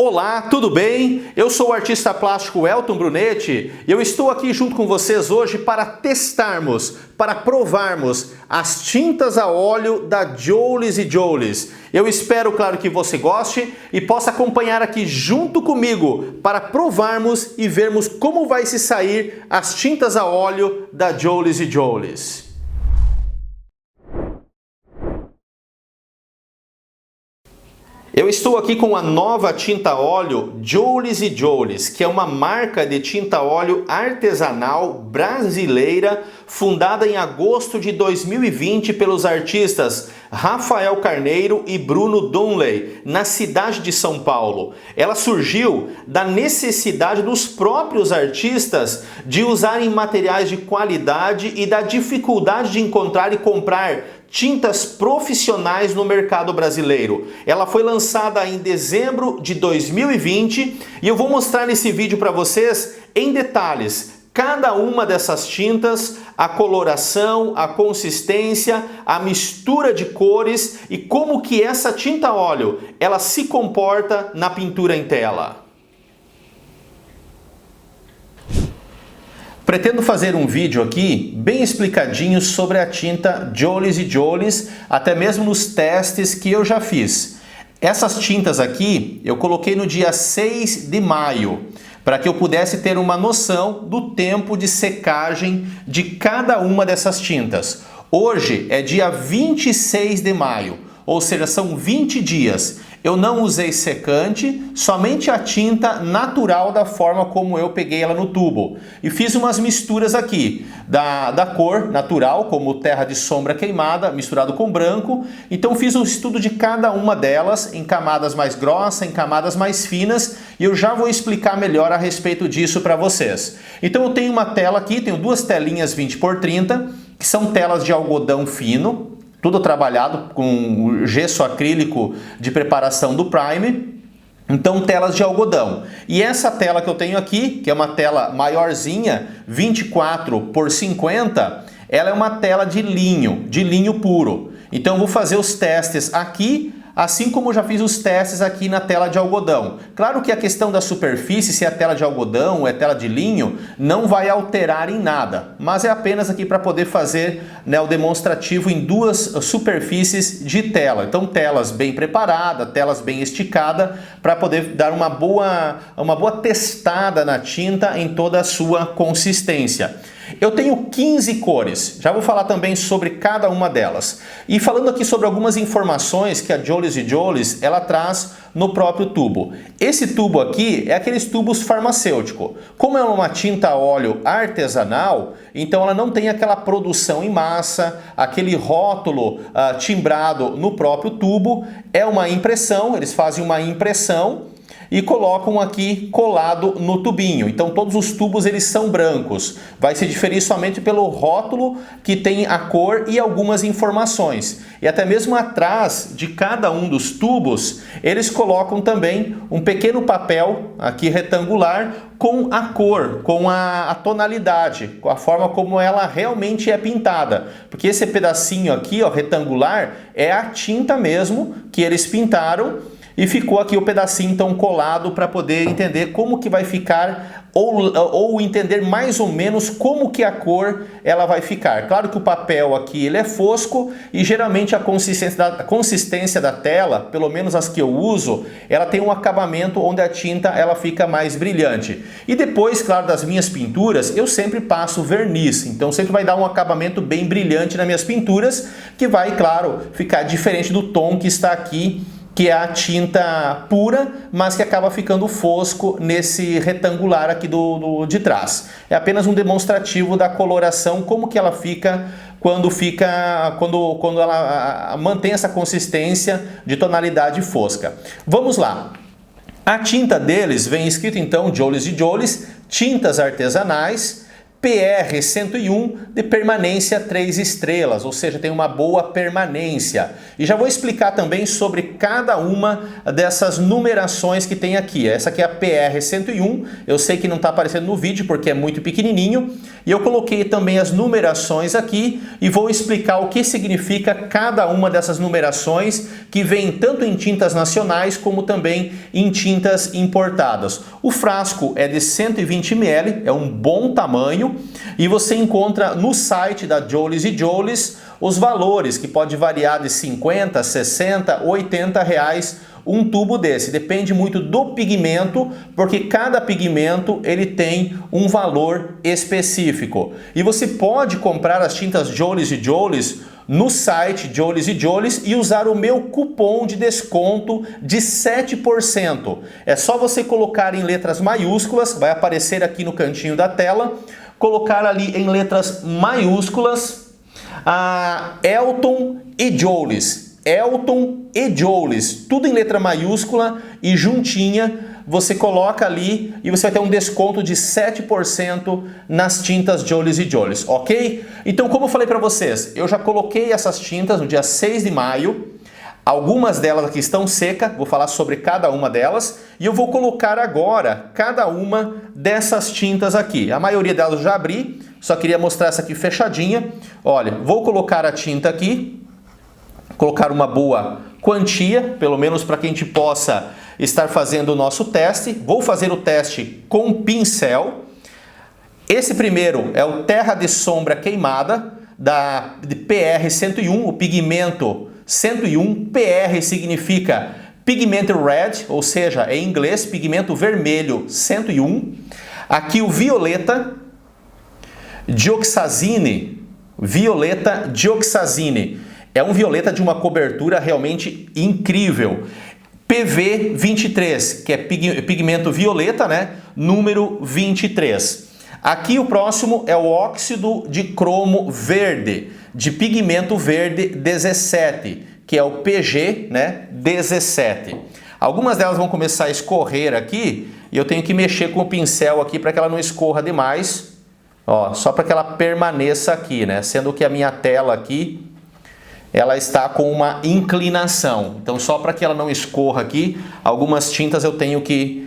Olá, tudo bem? Eu sou o artista plástico Elton Brunetti e eu estou aqui junto com vocês hoje para testarmos, para provarmos as tintas a óleo da Jolies & Jolies. Eu espero, claro, que você goste e possa acompanhar aqui junto comigo para provarmos e vermos como vai se sair as tintas a óleo da Jolies & Jolies. Eu estou aqui com a nova tinta óleo Jolies & Jolies, que é uma marca de tinta óleo artesanal brasileira, fundada em agosto de 2020 pelos artistas Rafael Carneiro e Bruno Dunley, na cidade de São Paulo. Ela surgiu da necessidade dos próprios artistas de usarem materiais de qualidade e da dificuldade de encontrar e comprar tintas profissionais no mercado brasileiro. Ela foi lançada em dezembro de 2020 e eu vou mostrar nesse vídeo para vocês em detalhes cada uma dessas tintas, a coloração, a consistência, a mistura de cores e como que essa tinta óleo ela se comporta na pintura em tela. Pretendo fazer um vídeo aqui bem explicadinho sobre a tinta Jolies & Jolies, até mesmo nos testes que eu já fiz. Essas tintas aqui eu coloquei no dia 6 de maio, para que eu pudesse ter uma noção do tempo de secagem de cada uma dessas tintas. Hoje é dia 26 de maio, ou seja, são 20 dias. Eu não usei secante, somente a tinta natural da forma como eu peguei ela no tubo. E fiz umas misturas aqui, da cor natural, como terra de sombra queimada, misturado com branco. Então fiz um estudo de cada uma delas, em camadas mais grossas, em camadas mais finas, e eu já vou explicar melhor a respeito disso para vocês. Então eu tenho uma tela aqui, tenho duas telinhas 20x30, que são telas de algodão fino, tudo trabalhado com gesso acrílico de preparação do Prime. Então, telas de algodão. E essa tela que eu tenho aqui, que é uma tela maiorzinha, 24x50, ela é uma tela de linho puro. Então, eu vou fazer os testes aqui, assim como eu já fiz os testes aqui na tela de algodão. Claro que a questão da superfície, se é tela de algodão ou é tela de linho, não vai alterar em nada. Mas é apenas aqui para poder fazer, né, o demonstrativo em duas superfícies de tela. Então telas bem preparadas, telas bem esticadas, para poder dar uma boa testada na tinta em toda a sua consistência. Eu tenho 15 cores, já vou falar também sobre cada uma delas. E falando aqui sobre algumas informações que a Jolies & Jolies ela traz no próprio tubo. Esse tubo aqui é aqueles tubos farmacêuticos. Como é uma tinta a óleo artesanal, então ela não tem aquela produção em massa, aquele rótulo timbrado no próprio tubo. É uma impressão, eles fazem uma impressão e colocam aqui colado no tubinho. Então todos os tubos eles são brancos. Vai se diferir somente pelo rótulo que tem a cor e algumas informações. E até mesmo atrás de cada um dos tubos, eles colocam também um pequeno papel aqui retangular com a cor, com a tonalidade, com a forma como ela realmente é pintada. Porque esse pedacinho aqui, ó, retangular, é a tinta mesmo que eles pintaram. E ficou aqui o pedacinho então colado para poder entender como que vai ficar ou entender mais ou menos como que a cor ela vai ficar. Claro que o papel aqui ele é fosco e geralmente a consistência da tela, pelo menos as que eu uso, ela tem um acabamento onde a tinta ela fica mais brilhante. E depois, claro, das minhas pinturas, eu sempre passo verniz, então sempre vai dar um acabamento bem brilhante nas minhas pinturas, que vai, claro, ficar diferente do tom que está aqui, que é a tinta pura, mas que acaba ficando fosco nesse retangular aqui de trás. É apenas um demonstrativo da coloração, como que ela fica quando ela mantém essa consistência de tonalidade fosca. Vamos lá. A tinta deles vem escrito então Jolies & Jolies, tintas artesanais, PR101 de permanência 3 estrelas, ou seja, tem uma boa permanência. E já vou explicar também sobre cada uma dessas numerações que tem aqui. Essa aqui é a PR101, eu sei que não está aparecendo no vídeo porque é muito pequenininho, e eu coloquei também as numerações aqui e vou explicar o que significa cada uma dessas numerações que vem tanto em tintas nacionais como também em tintas importadas. O frasco é de 120 ml, é um bom tamanho, e você encontra no site da Jolies & Jolies os valores, que pode variar de 50, 60, 80 reais um tubo desse. Depende muito do pigmento, porque cada pigmento ele tem um valor específico. E você pode comprar as tintas Jolies & Jolies no site Jolies & Jolies e usar o meu cupom de desconto de 7%. É só você colocar em letras maiúsculas, vai aparecer aqui no cantinho da tela, colocar ali em letras maiúsculas Elton e Jolies. Elton e Jolies, tudo em letra maiúscula e juntinha, você coloca ali e você vai ter um desconto de 7% nas tintas Jolies & Jolies, ok? Então, como eu falei para vocês, eu já coloquei essas tintas no dia 6 de maio, algumas delas aqui estão secas, vou falar sobre cada uma delas, e eu vou colocar agora cada uma dessas tintas aqui. A maioria delas eu já abri, só queria mostrar essa aqui fechadinha. Olha, vou colocar a tinta aqui, colocar uma boa quantia, pelo menos para que a gente possa estar fazendo o nosso teste. Vou fazer o teste com pincel. Esse primeiro é o Terra de Sombra Queimada, de PR101, o pigmento 101. PR significa Pigment Red, ou seja, em inglês, pigmento vermelho 101. Aqui o Violeta Dioxazine. Violeta Dioxazine. É um violeta de uma cobertura realmente incrível. PV23, que é pigmento violeta, né? Número 23. Aqui o próximo é o óxido de cromo verde, de pigmento verde 17, que é o PG, né? 17. Algumas delas vão começar a escorrer aqui e eu tenho que mexer com o pincel aqui para que ela não escorra demais. Ó, só para que ela permaneça aqui, né? Sendo que a minha tela aqui ela está com uma inclinação. Então, só para que ela não escorra aqui, algumas tintas eu tenho que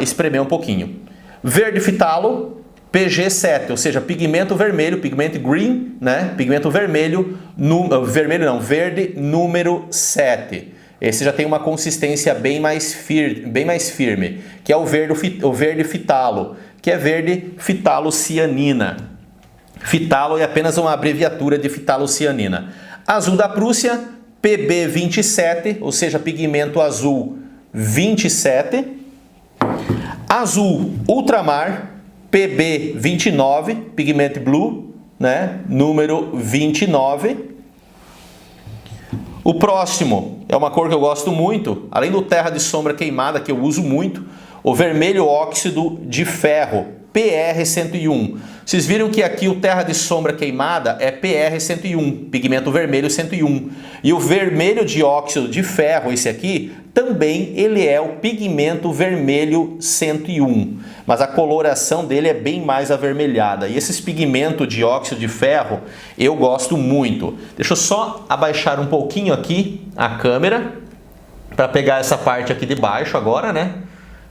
espremer um pouquinho. Verde fitalo, PG7, ou seja, pigmento vermelho, pigmento green, né? Pigmento vermelho, verde número 7. Esse já tem uma consistência bem mais firme, que é o verde fitalo, que é verde fitalocianina. Fitalo é apenas uma abreviatura de fitalocianina. Azul da Prússia, PB27, ou seja, pigmento azul 27. Azul Ultramar, PB29, pigmento blue, né? Número 29. O próximo é uma cor que eu gosto muito, além do Terra de Sombra Queimada, que eu uso muito, o vermelho óxido de ferro, PR101. Vocês viram que aqui o Terra de Sombra Queimada é PR101, pigmento vermelho 101. E o vermelho de óxido de ferro, esse aqui, também ele é o pigmento vermelho 101. Mas a coloração dele é bem mais avermelhada. E esses pigmentos de óxido de ferro eu gosto muito. Deixa eu só abaixar um pouquinho aqui a câmera para pegar essa parte aqui de baixo agora, né?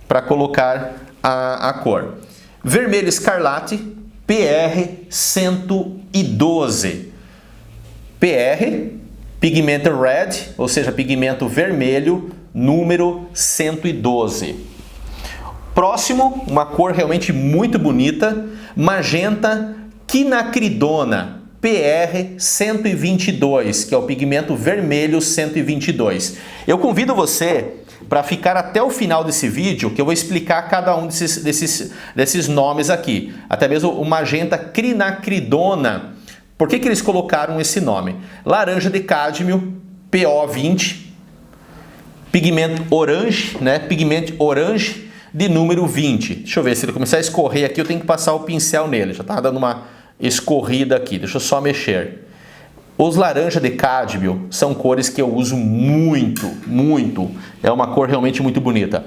Para colocar a cor. Vermelho escarlate, PR112. PR, pigmento red, ou seja, pigmento vermelho, número 112. Próximo, uma cor realmente muito bonita, magenta quinacridona, PR122, que é o pigmento vermelho 122. Eu convido você para ficar até o final desse vídeo, que eu vou explicar cada um desses nomes aqui. Até mesmo o magenta quinacridona. Por que eles colocaram esse nome? Laranja de cádmio, PO20. Pigmento orange, né? Pigmento orange de número 20. Deixa eu ver, se ele começar a escorrer aqui, eu tenho que passar o pincel nele. Já está dando uma escorrida aqui. Deixa eu só mexer. Os laranja de cádmio são cores que eu uso muito, muito. É uma cor realmente muito bonita.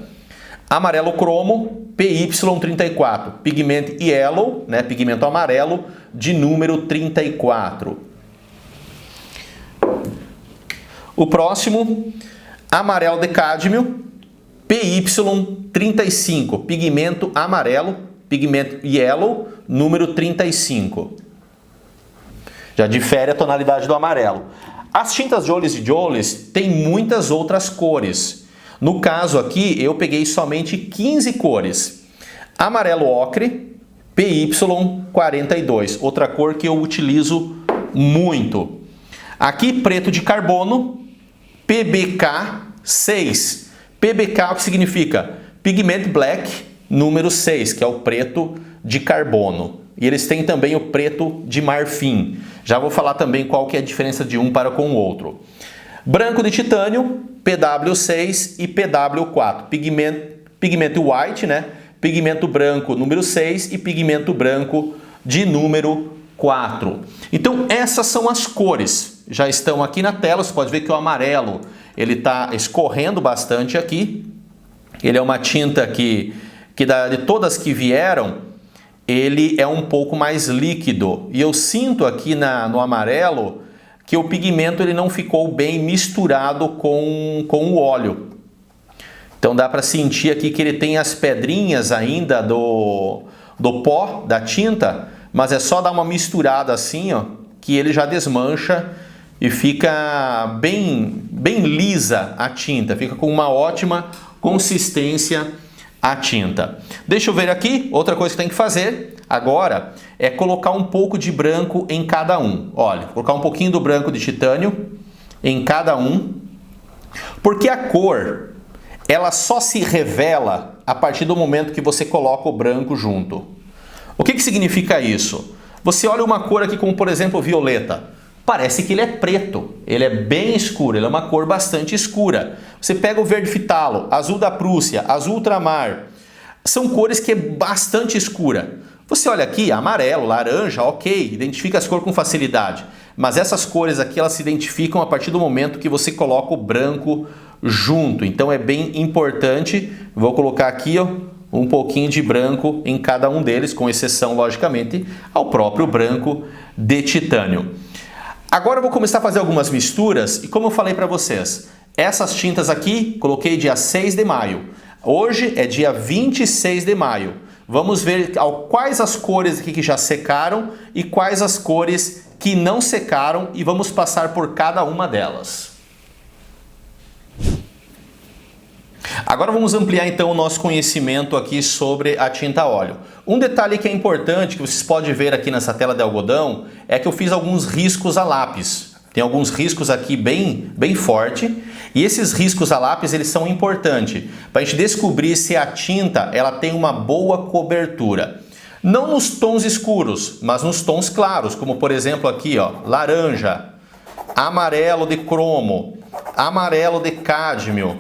Amarelo cromo, PY34, pigmento yellow, né, pigmento amarelo, de número 34. O próximo, amarelo de cádmio, PY35, pigmento amarelo, pigmento yellow, número 35. Já difere a tonalidade do amarelo. As tintas Jolies e Jolies têm muitas outras cores. No caso aqui, eu peguei somente 15 cores. Amarelo ocre, PY42, outra cor que eu utilizo muito. Aqui, preto de carbono, PBK6. PBK, o que significa? Pigment Black, número 6, que é o preto de carbono. E eles têm também o preto de marfim. Já vou falar também qual que é a diferença de um para com o outro. Branco de titânio, PW6 e PW4. Pigmento white, né? Pigmento branco número 6 e pigmento branco de número 4. Então essas são as cores. Já estão aqui na tela, você pode ver que o amarelo ele está escorrendo bastante aqui. Ele é uma tinta que de todas que vieram, ele é um pouco mais líquido. E eu sinto aqui no amarelo que o pigmento ele não ficou bem misturado com o óleo. Então dá para sentir aqui que ele tem as pedrinhas ainda do pó da tinta, mas é só dar uma misturada assim, ó, que ele já desmancha e fica bem lisa a tinta, fica com uma ótima consistência a tinta. Deixa eu ver aqui, outra coisa que tem que fazer agora é colocar um pouco de branco em cada um. Olha, colocar um pouquinho do branco de titânio em cada um, porque a cor ela só se revela a partir do momento que você coloca o branco junto. O que significa isso? Você olha uma cor aqui como, por exemplo, violeta. Parece que ele é preto, ele é bem escuro, ele é uma cor bastante escura. Você pega o verde fitalo, azul da Prússia, azul ultramar, são cores que é bastante escura. Você olha aqui, amarelo, laranja, ok, identifica as cores com facilidade. Mas essas cores aqui, elas se identificam a partir do momento que você coloca o branco junto. Então é bem importante, vou colocar aqui ó, um pouquinho de branco em cada um deles, com exceção, logicamente, ao próprio branco de titânio. Agora eu vou começar a fazer algumas misturas e como eu falei para vocês, essas tintas aqui coloquei dia 6 de maio. Hoje é dia 26 de maio. Vamos ver quais as cores aqui que já secaram e quais as cores que não secaram e vamos passar por cada uma delas. Agora vamos ampliar então o nosso conhecimento aqui sobre a tinta óleo. Um detalhe que é importante, que vocês podem ver aqui nessa tela de algodão, é que eu fiz alguns riscos a lápis. Tem alguns riscos aqui bem forte, e esses riscos a lápis eles são importantes para a gente descobrir se a tinta ela tem uma boa cobertura. Não nos tons escuros, mas nos tons claros, como por exemplo aqui, ó, laranja, amarelo de cromo, amarelo de cádmio,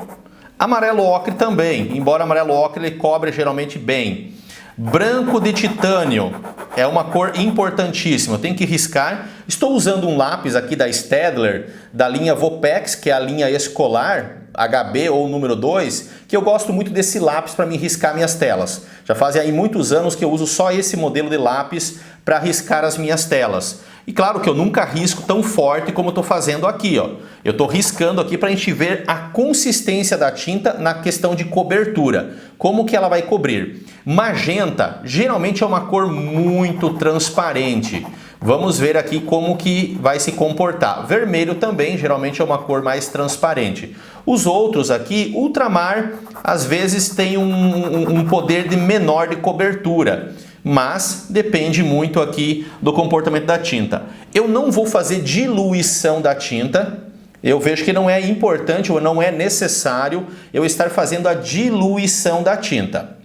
amarelo ocre também, embora amarelo ocre ele cobre geralmente bem. Branco de titânio é uma cor importantíssima, eu tenho que riscar. Estou usando um lápis aqui da Staedtler, da linha Vopex, que é a linha escolar, HB ou número 2, que eu gosto muito desse lápis para me riscar minhas telas. Já fazem aí muitos anos que eu uso só esse modelo de lápis para riscar as minhas telas. E claro que eu nunca risco tão forte como eu estou fazendo aqui, ó. Eu estou riscando aqui para a gente ver a consistência da tinta na questão de cobertura. Como que ela vai cobrir? Magenta geralmente é uma cor muito transparente. Vamos ver aqui como que vai se comportar. Vermelho também geralmente é uma cor mais transparente. Os outros aqui, ultramar, às vezes tem um poder de menor de cobertura. Mas depende muito aqui do comportamento da tinta. Eu não vou fazer diluição da tinta. Eu vejo que não é importante ou não é necessário eu estar fazendo a diluição da tinta.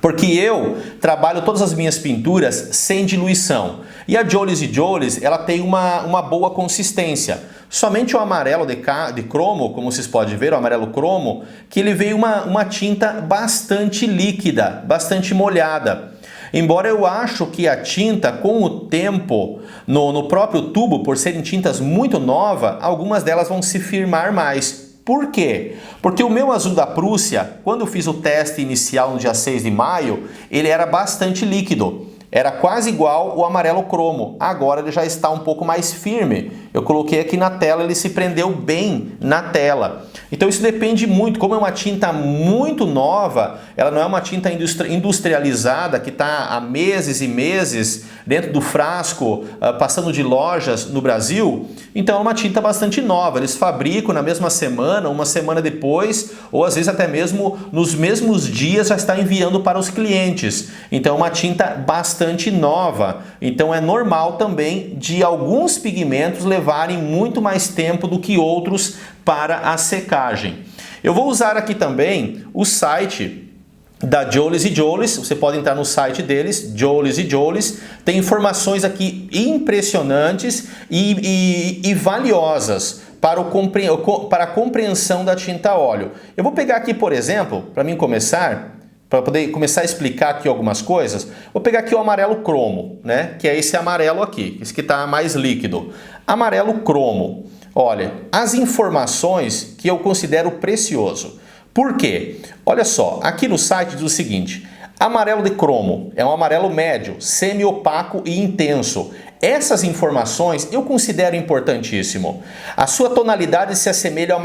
Porque eu trabalho todas as minhas pinturas sem diluição. E a Jolies e Jolies, ela tem uma boa consistência. Somente o amarelo de cromo, como vocês podem ver, o amarelo cromo, que ele veio uma tinta bastante líquida, bastante molhada. Embora eu acho que a tinta, com o tempo, no próprio tubo, por serem tintas muito novas, algumas delas vão se firmar mais. Por quê? Porque o meu azul da Prússia, quando eu fiz o teste inicial no dia 6 de maio, ele era bastante líquido. Era quase igual o amarelo cromo. Agora ele já está um pouco mais firme. Eu coloquei aqui na tela, ele se prendeu bem na tela. Então isso depende muito. Como é uma tinta muito nova, ela não é uma tinta industrializada que está há meses e meses dentro do frasco, passando de lojas no Brasil. Então é uma tinta bastante nova. Eles fabricam na mesma semana, uma semana depois, ou às vezes até mesmo nos mesmos dias já está enviando para os clientes. Então é uma tinta bastante nova. Então é normal também de alguns pigmentos levarem muito mais tempo do que outros para a secagem. Eu vou usar aqui também o site da Jolies & Jolies. Você pode entrar no site deles, Jolies & Jolies. Tem informações aqui impressionantes e valiosas para a compreensão da tinta óleo. Eu vou pegar aqui, por exemplo, para mim começar, para poder começar a explicar aqui algumas coisas, vou pegar aqui o amarelo cromo, né? Que é esse amarelo aqui, esse que está mais líquido. Amarelo cromo. Olha, as informações que eu considero precioso. Por quê? Olha só, aqui no site diz o seguinte: amarelo de cromo é um amarelo médio, semi-opaco e intenso. Essas informações eu considero importantíssimo. A sua tonalidade se assemelha ao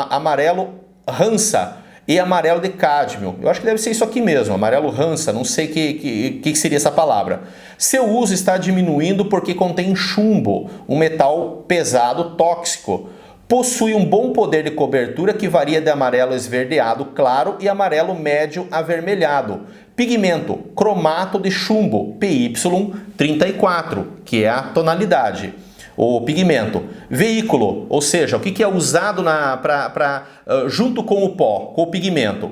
amarelo Hansa e amarelo de cádmio. Eu acho que deve ser isso aqui mesmo, amarelo Hansa, não sei o que seria essa palavra. Seu uso está diminuindo porque contém chumbo, um metal pesado tóxico. Possui um bom poder de cobertura que varia de amarelo esverdeado claro e amarelo médio avermelhado. Pigmento, cromato de chumbo, PY34, que é a tonalidade. O pigmento. Veículo, ou seja, o que é usado junto com o pó, com o pigmento.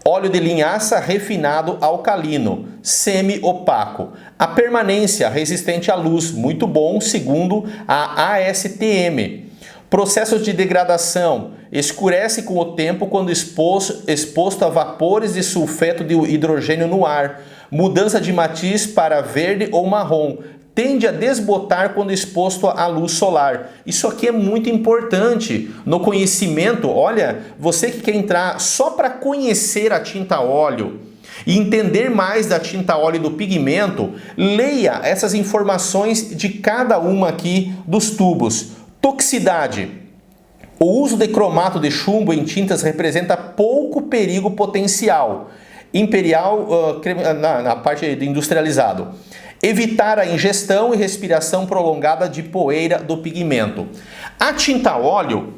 Óleo de linhaça refinado alcalino, semi-opaco. A permanência resistente à luz, muito bom, segundo a ASTM. Processos de degradação, escurece com o tempo quando exposto a vapores de sulfeto de hidrogênio no ar. Mudança de matiz para verde ou marrom. Tende a desbotar quando exposto à luz solar. Isso aqui é muito importante no conhecimento. Olha, você que quer entrar só para conhecer a tinta óleo e entender mais da tinta óleo e do pigmento, leia essas informações de cada uma aqui dos tubos. Toxicidade. O uso de cromato de chumbo em tintas representa pouco perigo potencial. Na parte de industrializado. Evitar a ingestão e respiração prolongada de poeira do pigmento. A tinta óleo,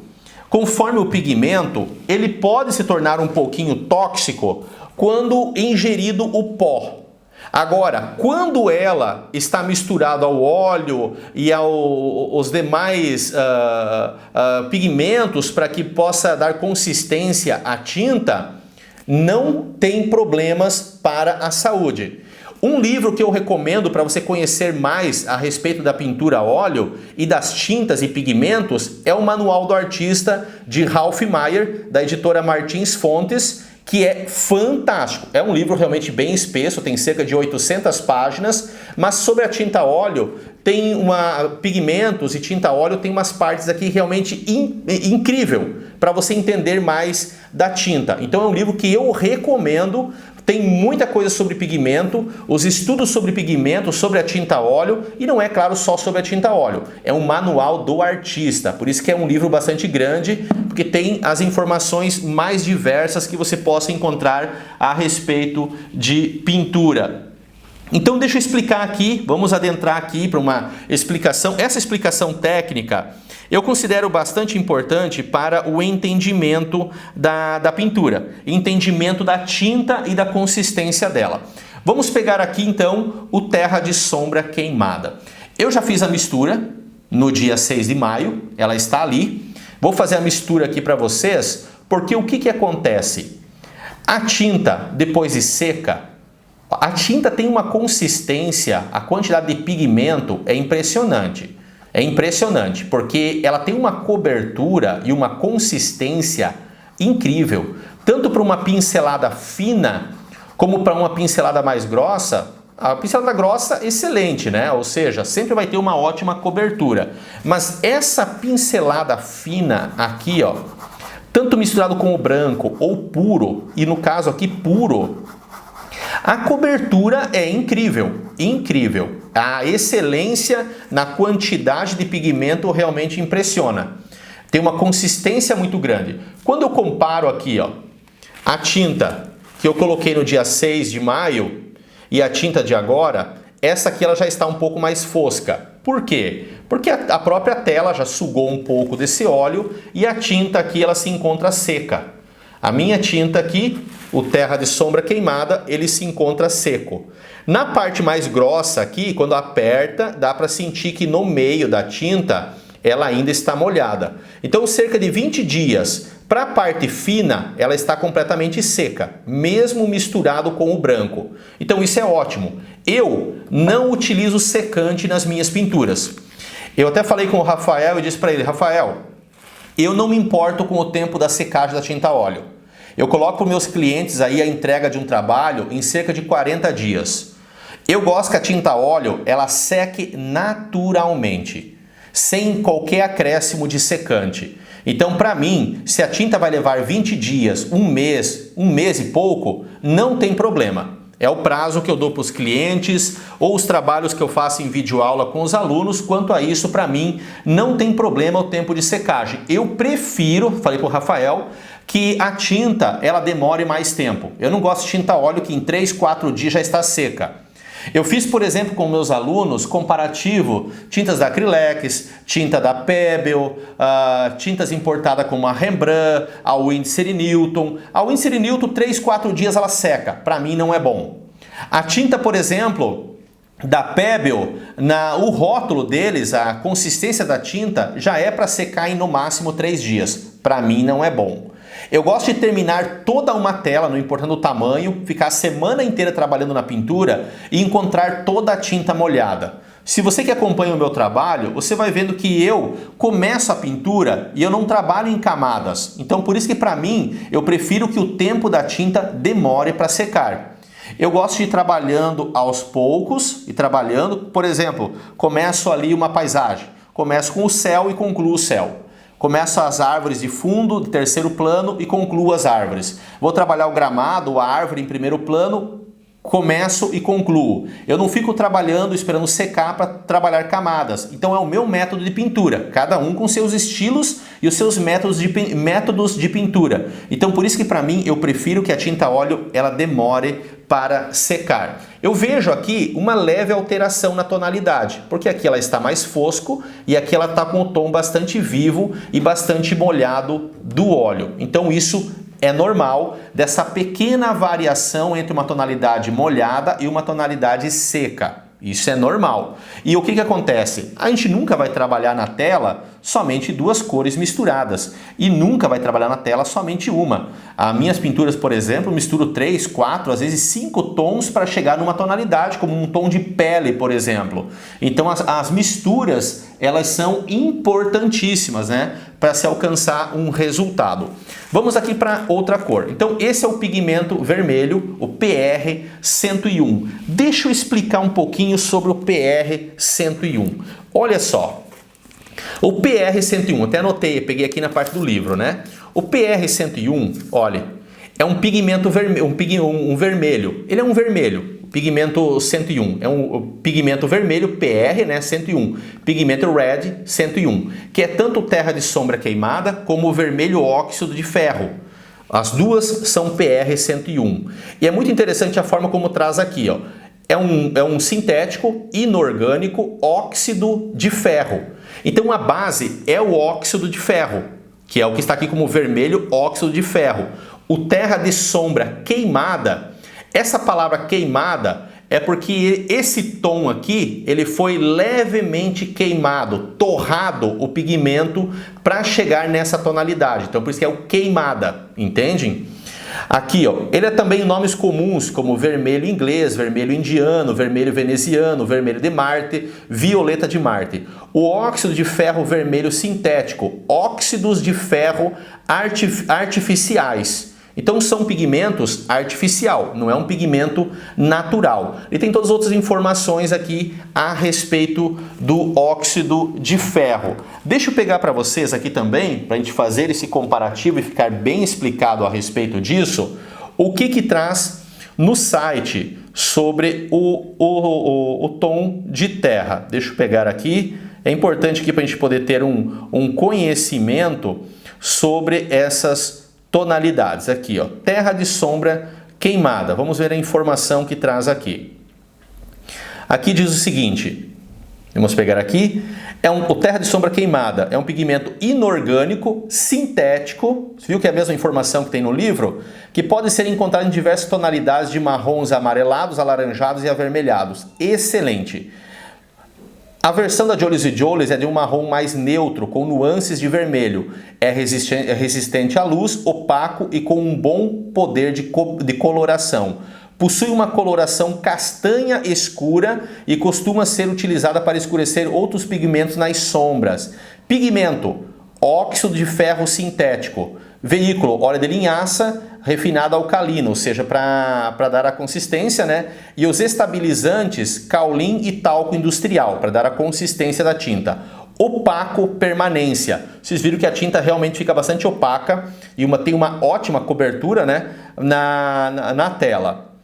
conforme o pigmento, ele pode se tornar um pouquinho tóxico quando ingerido o pó. Agora, quando ela está misturada ao óleo e aos demais pigmentos para que possa dar consistência à tinta, não tem problemas para a saúde. Um livro que eu recomendo para você conhecer mais a respeito da pintura a óleo e das tintas e pigmentos é o Manual do Artista de Ralph Meyer, da editora Martins Fontes, que é fantástico. É um livro realmente bem espesso, tem cerca de 800 páginas, mas sobre a tinta a óleo, pigmentos e tinta a óleo tem umas partes aqui realmente incrível para você entender mais da tinta. Então é um livro que eu recomendo. Tem muita coisa sobre pigmento, os estudos sobre pigmento, sobre a tinta óleo, e não é claro só sobre a tinta óleo, é um manual do artista, por isso que é um livro bastante grande, porque tem as informações mais diversas que você possa encontrar a respeito de pintura. Então deixa eu explicar aqui, vamos adentrar aqui para uma explicação. Essa explicação técnica eu considero bastante importante para o entendimento da pintura, entendimento da tinta e da consistência dela. Vamos pegar aqui então o Terra de Sombra Queimada. Eu já fiz a mistura no dia 6 de maio, ela está ali. Vou fazer a mistura aqui para vocês, porque o que acontece? A tinta, depois de seca, a tinta tem uma consistência, a quantidade de pigmento é impressionante. É impressionante, porque ela tem uma cobertura e uma consistência incrível. Tanto para uma pincelada fina, como para uma pincelada mais grossa. A pincelada grossa, excelente, né? Ou seja, sempre vai ter uma ótima cobertura. Mas essa pincelada fina aqui, ó, tanto misturado com o branco ou puro, e no caso aqui puro, a cobertura é incrível, incrível. A excelência na quantidade de pigmento realmente impressiona. Tem uma consistência muito grande. Quando eu comparo aqui, ó, a tinta que eu coloquei no dia 6 de maio e a tinta de agora, essa aqui ela já está um pouco mais fosca. Por quê? Porque a própria tela já sugou um pouco desse óleo e a tinta aqui ela se encontra seca. A minha tinta aqui, o Terra de Sombra Queimada, ele se encontra seco. Na parte mais grossa aqui, quando aperta, dá para sentir que no meio da tinta ela ainda está molhada. Então, cerca de 20 dias. Para a parte fina, ela está completamente seca, mesmo misturado com o branco. Então isso é ótimo. Eu não utilizo secante nas minhas pinturas. Eu até falei com o Rafael e disse para ele, Rafael, eu não me importo com o tempo da secagem da tinta óleo. Eu coloco para os meus clientes aí a entrega de um trabalho em cerca de 40 dias. Eu gosto que a tinta óleo ela seque naturalmente, sem qualquer acréscimo de secante. Então, para mim, se a tinta vai levar 20 dias, um mês e pouco, não tem problema. É o prazo que eu dou para os clientes ou os trabalhos que eu faço em videoaula com os alunos. Quanto a isso, para mim, não tem problema o tempo de secagem. Eu prefiro, falei para o Rafael, que a tinta ela demore mais tempo. Eu não gosto de tinta óleo que em 3, 4 dias já está seca. Eu fiz, por exemplo, com meus alunos, comparativo, tintas da Acrylex, tinta da Pebble, tintas importadas como a Rembrandt, a Winsor & Newton. A Winsor & Newton, 3, 4 dias ela seca. Para mim não é bom. A tinta, por exemplo, da Pebble, o rótulo deles, a consistência da tinta, já é para secar em no máximo 3 dias. Para mim não é bom. Eu gosto de terminar toda uma tela, não importando o tamanho, ficar a semana inteira trabalhando na pintura e encontrar toda a tinta molhada. Se você que acompanha o meu trabalho, você vai vendo que eu começo a pintura e eu não trabalho em camadas. Então por isso que para mim eu prefiro que o tempo da tinta demore para secar. Eu gosto de ir trabalhando aos poucos e trabalhando, por exemplo, começo ali uma paisagem, começo com o céu e concluo o céu. Começo as árvores de fundo, de terceiro plano e concluo as árvores. Vou trabalhar o gramado, a árvore em primeiro plano, começo e concluo. Eu não fico trabalhando, esperando secar para trabalhar camadas. Então é o meu método de pintura, cada um com seus estilos e os seus métodos de pintura. Então por isso que para mim eu prefiro que a tinta óleo ela demore para secar. Eu vejo aqui uma leve alteração na tonalidade, porque aqui ela está mais fosco e aqui ela está com o tom bastante vivo e bastante molhado do óleo. Então isso é normal dessa pequena variação entre uma tonalidade molhada e uma tonalidade seca. Isso é normal. E o que acontece? A gente nunca vai trabalhar na tela somente duas cores misturadas e nunca vai trabalhar na tela somente uma. As minhas pinturas, por exemplo, misturo 3, 4, às vezes 5 tons para chegar numa tonalidade, como um tom de pele, por exemplo. Então as misturas, elas são importantíssimas, né, para se alcançar um resultado. Vamos aqui para outra cor. Então esse é o pigmento vermelho, o PR101. Deixa eu explicar um pouquinho sobre o PR101. Olha só. O PR101, até anotei, peguei aqui na parte do livro, né? O PR101, olha, é um pigmento vermelho, um vermelho. Ele é um vermelho, pigmento 101. É um pigmento vermelho, PR, né, 101. Pigmento red, 101. Que é tanto o Terra de Sombra Queimada como o vermelho óxido de ferro. As duas são PR101. E é muito interessante a forma como traz aqui, ó. É um sintético inorgânico óxido de ferro. Então a base é o óxido de ferro, que é o que está aqui como vermelho óxido de ferro. O Terra de Sombra Queimada, essa palavra queimada é porque esse tom aqui, ele foi levemente queimado, torrado o pigmento para chegar nessa tonalidade. Então por isso que é o queimada, entendem? Aqui, ó, ele é também nomes comuns como vermelho inglês, vermelho indiano, vermelho veneziano, vermelho de Marte, violeta de Marte. O óxido de ferro vermelho sintético, óxidos de ferro artificiais. Então são pigmentos artificial, não é um pigmento natural. E tem todas as outras informações aqui a respeito do óxido de ferro. Deixa eu pegar para vocês aqui também, para a gente fazer esse comparativo e ficar bem explicado a respeito disso, o que traz no site sobre o tom de terra. Deixa eu pegar aqui. É importante aqui para a gente poder ter um conhecimento sobre essas tonalidades. Aqui, ó, terra de sombra queimada. Vamos ver a informação que traz aqui. Aqui diz o seguinte, vamos pegar aqui, o terra de sombra queimada é um pigmento inorgânico, sintético, você viu que é a mesma informação que tem no livro? Que pode ser encontrado em diversas tonalidades de marrons amarelados, alaranjados e avermelhados. Excelente! A versão da Jolys & Jolys é de um marrom mais neutro, com nuances de vermelho. É resistente à luz, opaco e com um bom poder de coloração. Possui uma coloração castanha escura e costuma ser utilizada para escurecer outros pigmentos nas sombras. Pigmento, óxido de ferro sintético. Veículo, óleo de linhaça refinado alcalino, ou seja, para dar a consistência, né? E os estabilizantes, caolin e talco industrial, para dar a consistência da tinta. Opaco, permanência. Vocês viram que a tinta realmente fica bastante opaca e tem uma ótima cobertura, né, na tela.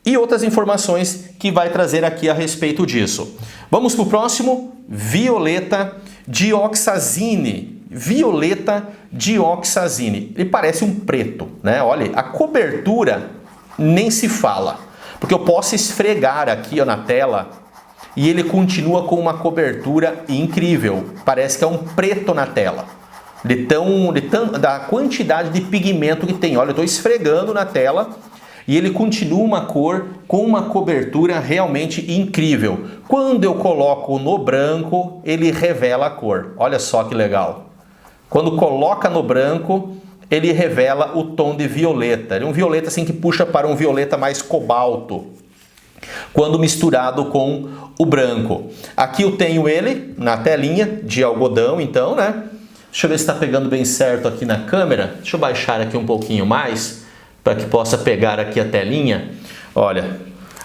E outras informações que vai trazer aqui a respeito disso. Vamos para o próximo, violeta dioxazine. Violeta dioxazine. Ele parece um preto, né? Olha, a cobertura nem se fala. Porque eu posso esfregar aqui, ó, na tela e ele continua com uma cobertura incrível. Parece que é um preto na tela. Da quantidade de pigmento que tem. Olha, eu estou esfregando na tela e ele continua uma cor com uma cobertura realmente incrível. Quando eu coloco no branco, ele revela a cor. Olha só que legal. Quando coloca no branco, ele revela o tom de violeta. Ele é um violeta assim que puxa para um violeta mais cobalto, quando misturado com o branco. Aqui eu tenho ele na telinha de algodão, então, né? Deixa eu ver se está pegando bem certo aqui na câmera. Deixa eu baixar aqui um pouquinho mais, para que possa pegar aqui a telinha. Olha,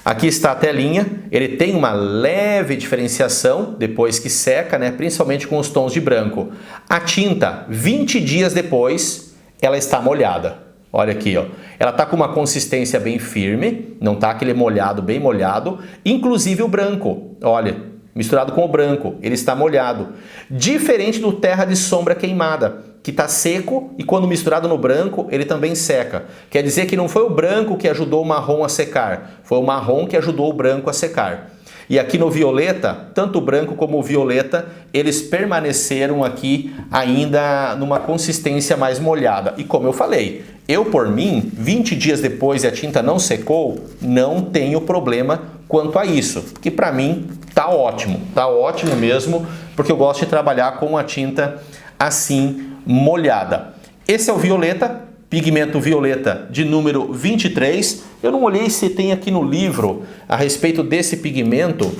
aqui está a telinha, ele tem uma leve diferenciação depois que seca, né? Principalmente com os tons de branco. A tinta, 20 dias depois, ela está molhada. Olha aqui, ó. Ela está com uma consistência bem firme, não está aquele molhado, bem molhado. Inclusive o branco, olha, misturado com o branco, ele está molhado. Diferente do terra de sombra queimada, que está seco e quando misturado no branco, ele também seca. Quer dizer que não foi o branco que ajudou o marrom a secar, foi o marrom que ajudou o branco a secar. E aqui no violeta, tanto o branco como o violeta, eles permaneceram aqui ainda numa consistência mais molhada. E como eu falei, eu por mim, 20 dias depois e a tinta não secou, não tenho problema quanto a isso. Que para mim tá ótimo mesmo, porque eu gosto de trabalhar com a tinta assim molhada. Esse é o violeta, pigmento violeta de número 23. Eu não olhei se tem aqui no livro a respeito desse pigmento,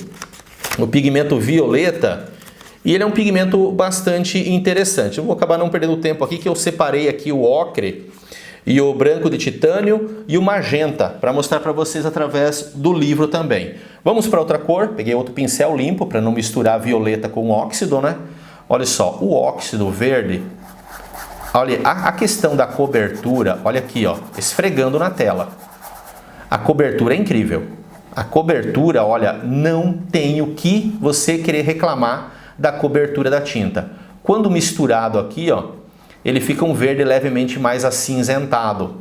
o pigmento violeta, e ele é um pigmento bastante interessante. Eu vou acabar não perdendo tempo aqui, que eu separei aqui o ocre e o branco de titânio e o magenta, para mostrar para vocês através do livro também. Vamos para outra cor, peguei outro pincel limpo para não misturar violeta com óxido, né? Olha só, o óxido verde. Olha, a questão da cobertura, olha aqui, ó, esfregando na tela. A cobertura é incrível. A cobertura, olha, não tem o que você querer reclamar da cobertura da tinta. Quando misturado aqui, ó, ele fica um verde levemente mais acinzentado.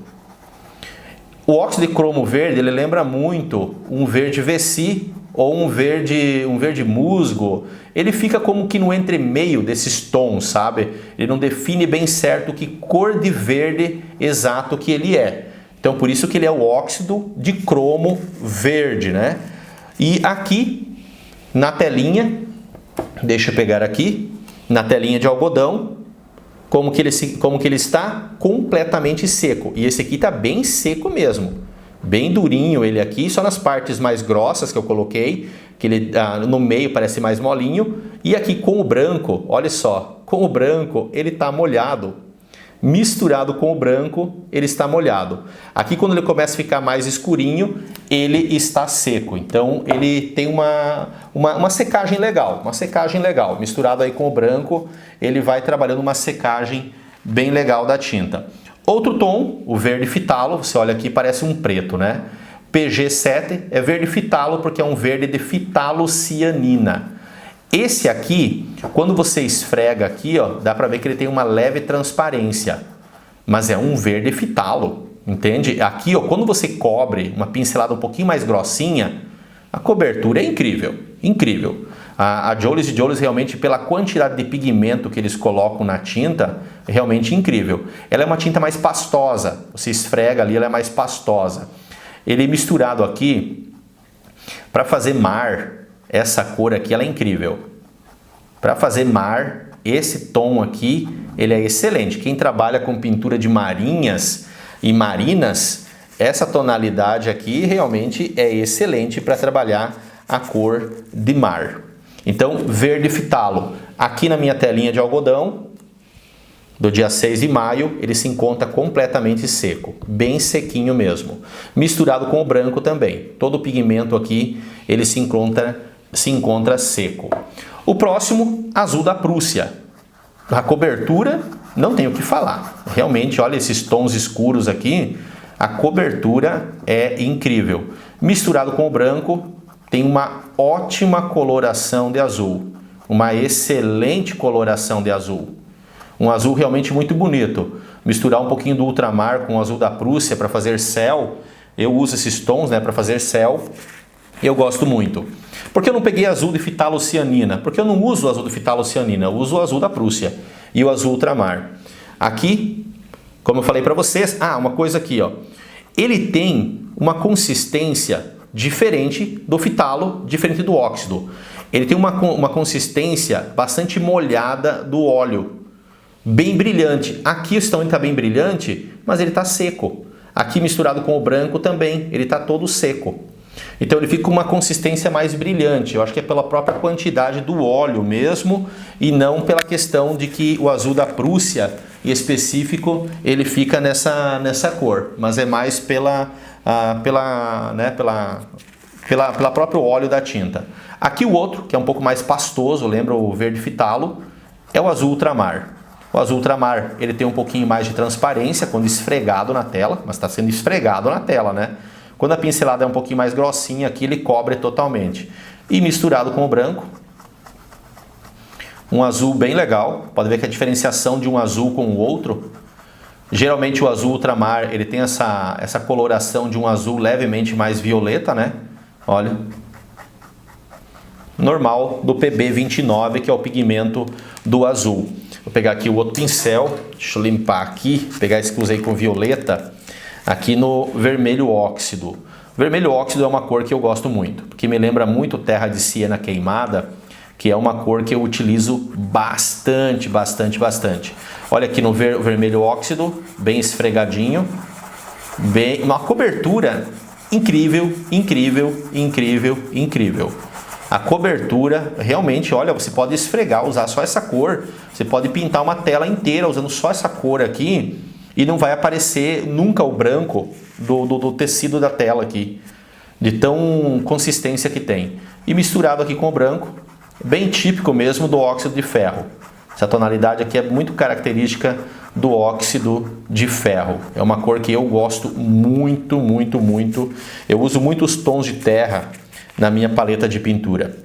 O óxido de cromo verde, ele lembra muito um verde Vessi ou um verde musgo. Ele fica como que no entremeio desses tons, sabe? Ele não define bem certo que cor de verde exato que ele é. Então por isso que ele é o óxido de cromo verde, né? E aqui na telinha, deixa eu pegar aqui, na telinha de algodão, como que ele está completamente seco. E esse aqui está bem seco mesmo. Bem durinho ele aqui, só nas partes mais grossas que eu coloquei, que ele no meio parece mais molinho. E aqui com o branco, olha só, com o branco ele está molhado. misturado com o branco, ele está molhado. Aqui quando ele começa a ficar mais escurinho, ele está seco. Então ele tem uma secagem legal, Misturado aí com o branco, ele vai trabalhando uma secagem bem legal da tinta. Outro tom, o verde fitalo, você olha aqui, parece um preto, né? PG7 é verde fitalo porque é um verde de fitalocianina. Esse aqui, quando você esfrega aqui, ó, dá pra ver que ele tem uma leve transparência, mas é um verde fitalo, entende? Aqui, ó, quando você cobre uma pincelada um pouquinho mais grossinha, a cobertura é incrível, incrível. A Jolies & Jolies realmente, pela quantidade de pigmento que eles colocam na tinta, é realmente incrível. Ela é uma tinta mais pastosa, você esfrega ali, ela é mais pastosa. Ele misturado aqui, para fazer mar, essa cor aqui ela é incrível. Para fazer mar, esse tom aqui, ele é excelente. Quem trabalha com pintura de marinhas e marinas, essa tonalidade aqui realmente é excelente para trabalhar a cor de mar. Então, verde fitalo. Aqui na minha telinha de algodão, do dia 6 de maio, ele se encontra completamente seco, bem sequinho mesmo. Misturado com o branco também. Todo o pigmento aqui, ele se encontra seco. O próximo, azul da Prússia. A cobertura, não tenho o que falar. Realmente, olha esses tons escuros aqui, a cobertura é incrível. Misturado com o branco, tem uma ótima coloração de azul. Uma excelente coloração de azul. Um azul realmente muito bonito. Misturar um pouquinho do ultramar com o azul da Prússia para fazer céu. Eu uso esses tons, né, para fazer céu. Eu gosto muito. Por que eu não peguei azul de fitalocianina? Porque eu não uso o azul de fitalocianina, eu uso o azul da Prússia e o azul ultramar. Aqui, como eu falei para vocês, uma coisa aqui, ó. Ele tem uma consistência diferente do fitalo, diferente do óxido. Ele tem uma consistência bastante molhada do óleo, bem brilhante. Aqui o estão está bem brilhante, mas ele está seco. Aqui misturado com o branco também, ele está todo seco. Então ele fica com uma consistência mais brilhante. Eu acho que é pela própria quantidade do óleo mesmo e não pela questão de que o azul da Prússia, em específico, ele fica nessa cor. Mas é mais pela próprio óleo da tinta. Aqui o outro, que é um pouco mais pastoso, lembra o verde fitalo, é o azul ultramar. O azul ultramar, ele tem um pouquinho mais de transparência quando esfregado na tela, mas está sendo esfregado na tela, né? Quando a pincelada é um pouquinho mais grossinha aqui, ele cobre totalmente. E misturado com o branco, um azul bem legal. Pode ver que a diferenciação de um azul com o outro, geralmente o azul ultramar, ele tem essa coloração de um azul levemente mais violeta, né? Olha. Normal do PB29, que é o pigmento do azul. Vou pegar aqui o outro pincel, deixa eu limpar aqui, pegar esse que usei com violeta, aqui no vermelho óxido. O vermelho óxido é uma cor que eu gosto muito, porque me lembra muito terra de siena queimada, que é uma cor que eu utilizo bastante. Olha aqui no vermelho óxido, bem esfregadinho, uma cobertura incrível. A cobertura, realmente, olha, você pode esfregar, usar só essa cor. Você pode pintar uma tela inteira usando só essa cor aqui e não vai aparecer nunca o branco do tecido da tela aqui, de tão consistência que tem. E misturado aqui com o branco, bem típico mesmo do óxido de ferro. Essa tonalidade aqui é muito característica do óxido de ferro. É uma cor que eu gosto muito. Eu uso muitos tons de terra na minha paleta de pintura.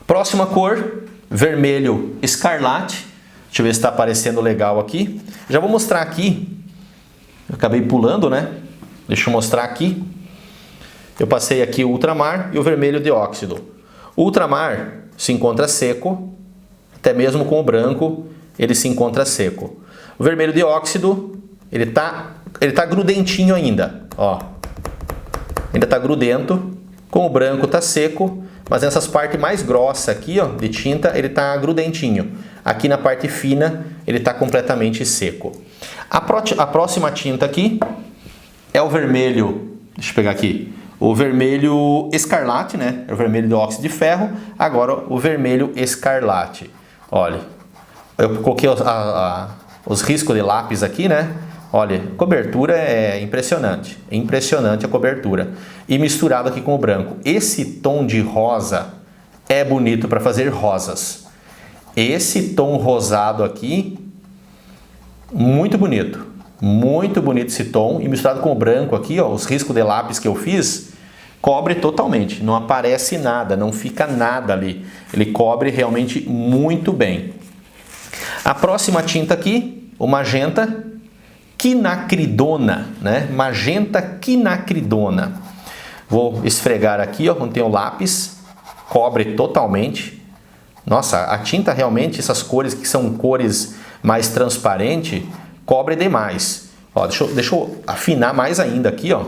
Próxima cor, vermelho escarlate. Deixa eu ver se está aparecendo legal aqui. Já vou mostrar aqui. Eu acabei pulando, né? Deixa eu mostrar aqui. Eu passei aqui o ultramar e o vermelho de óxido. O ultramar se encontra seco, até mesmo com o branco ele se encontra seco. O vermelho de óxido, ele tá grudentinho ainda, ó. Ainda tá grudento. Com o branco tá seco, mas nessas partes mais grossas aqui, ó, de tinta, ele tá grudentinho. Aqui na parte fina, ele tá completamente seco. A próxima tinta aqui é o vermelho, deixa eu pegar aqui, o vermelho escarlate, né? É o vermelho do óxido de ferro, agora o vermelho escarlate. Olha, eu coloquei os riscos de lápis aqui, né? Olha, cobertura é impressionante. É impressionante a cobertura. E misturado aqui com o branco. Esse tom de rosa é bonito para fazer rosas. Esse tom rosado aqui, muito bonito. Muito bonito esse tom. E misturado com o branco aqui, ó, os riscos de lápis que eu fiz, cobre totalmente. Não aparece nada, não fica nada ali. Ele cobre realmente muito bem. A próxima tinta aqui, o magenta quinacridona, né? Magenta quinacridona. Vou esfregar aqui, ó, onde tem o lápis, cobre totalmente. Nossa, a tinta realmente, essas cores que são cores mais transparentes, cobre demais. Ó, deixa eu afinar mais ainda aqui, ó.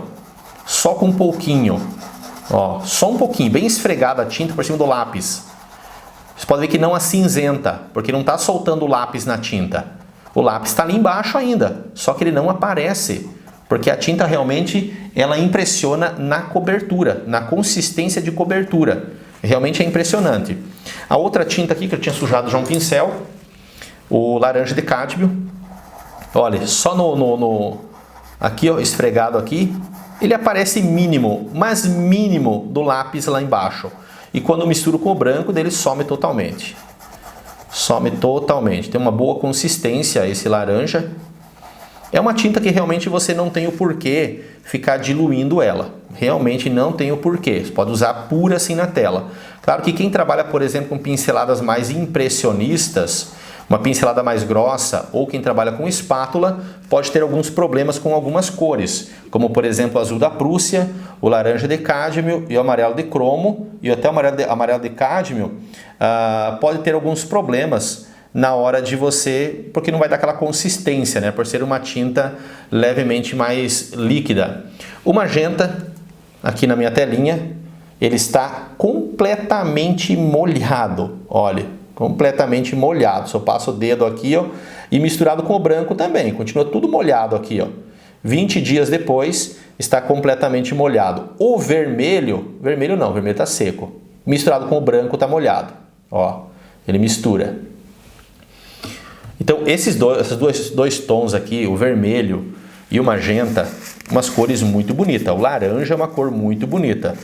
Só com um pouquinho, ó, só um pouquinho, bem esfregada a tinta por cima do lápis. Você pode ver que não acinzenta, porque não está soltando o lápis na tinta. O lápis está ali embaixo ainda, só que ele não aparece, porque a tinta realmente ela impressiona na cobertura, na consistência de cobertura. Realmente é impressionante. A outra tinta aqui que eu tinha sujado já um pincel, o laranja de cádmio. Olha, só aqui, ó, esfregado aqui, ele aparece mínimo, mas mínimo do lápis lá embaixo. E quando eu misturo com o branco, dele some totalmente. Some totalmente. Tem uma boa consistência esse laranja. É uma tinta que realmente você não tem o porquê ficar diluindo ela. Realmente não tem o porquê. Você pode usar pura assim na tela. Claro que quem trabalha, por exemplo, com pinceladas mais impressionistas, uma pincelada mais grossa, ou quem trabalha com espátula, pode ter alguns problemas com algumas cores, como por exemplo o azul da Prússia, o laranja de cádmio e o amarelo de cromo, e até o amarelo de cádmio pode ter alguns problemas na hora de você, porque não vai dar aquela consistência, né, por ser uma tinta levemente mais líquida. O magenta, aqui na minha telinha, ele está completamente molhado, olha. Completamente molhado. Se eu passo o dedo aqui, ó, e misturado com o branco também, continua tudo molhado aqui, ó. 20 dias depois está completamente molhado. O vermelho não, o vermelho está seco. Misturado com o branco está molhado, ó. Ele mistura. Então esses dois tons aqui, o vermelho e o magenta, umas cores muito bonitas. O laranja é uma cor muito bonita